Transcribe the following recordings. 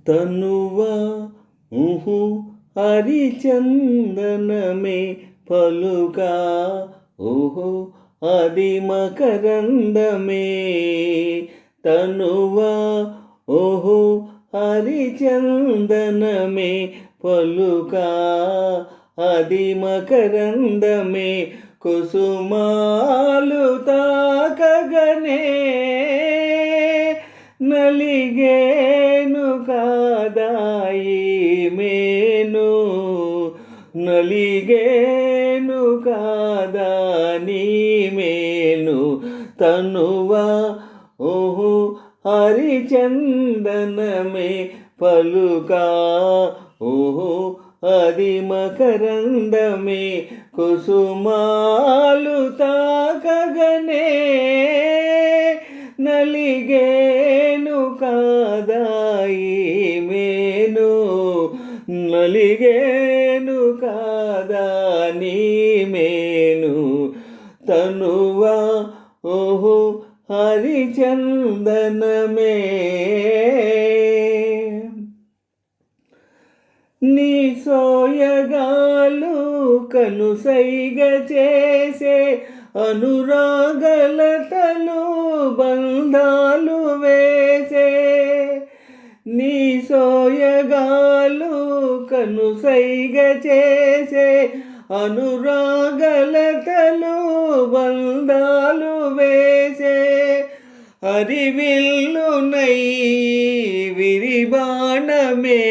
తనువా ఊహు హరిచందనమే పలుకా ఓహో అది మకరందమే. తనువా ఓహో హరిచందనమే పలుకా అది మకరందమే. కుసుమాలు తాకగనే నలిగేను కాదాయి మేను. నలిగేను కాదా నీ మేను. తనువా ఓహో హరిచందనమే పలుకా ఓహో అది మకరందమే. కుసుమాలు తాకగనే నలిగేను కాదాయి మేను. నలిగేను కాదా నీ మేను. తనువా ఓహో హరిచందనమే. నీ సోయగాలు కనుసైగ చేసే అనురాగలతలు బంధాలు వేసే. నీ సోయగాలు కనుసైగ చేసే అనురాగలతలు బంధాలు వేసే. హరివిల్లునై విరిబాణమే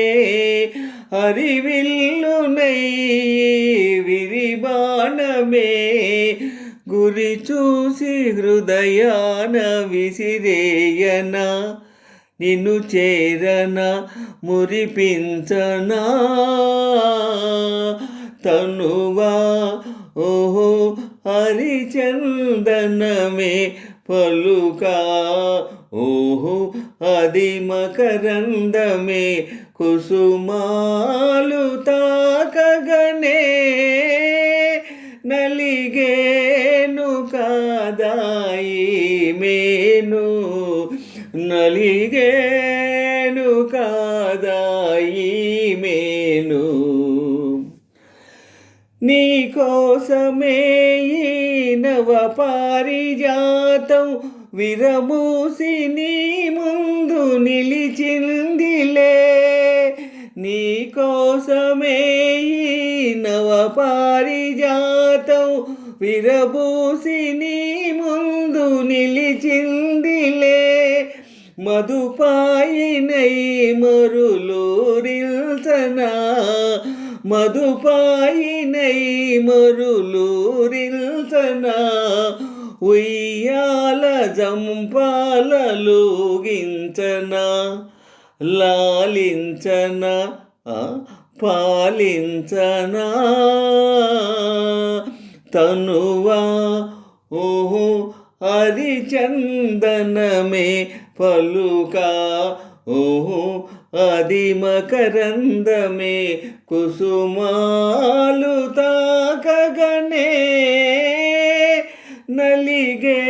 హరివిల్లునై విరిబాణమే. గురి చూసి హృదయాన విసిరేయనా నిన్ను చేరనా మురిపించనా. తనువా ఓహో హరిచందనమే పలుకా ఓహో అది మకరందమే. కుసుమాలు తాకగనే నలిగేను కాదాయి మేను. నలిగేను కాదాయి మేను. నీ కోసమే ఈ నవ పారిజాతం విరమూసి నీ ముందు నిలిచిందిలే. నీ కోసమే ఈ నవ పారిజాతం విరబూసి నీ ముందు నిలిచిందిలే. మధుపాయినై మరులూరిల్చనా మధుపాయినై మరులూరిల్చనా. ఉయ్యాల జంపాలలోగించనా లాలించనా పాలించనా. తనువా ఓహో హరిచందనమే పలుకా ఓహో అది మకరందమే. కుసుమాలు తాకగనే నలిగే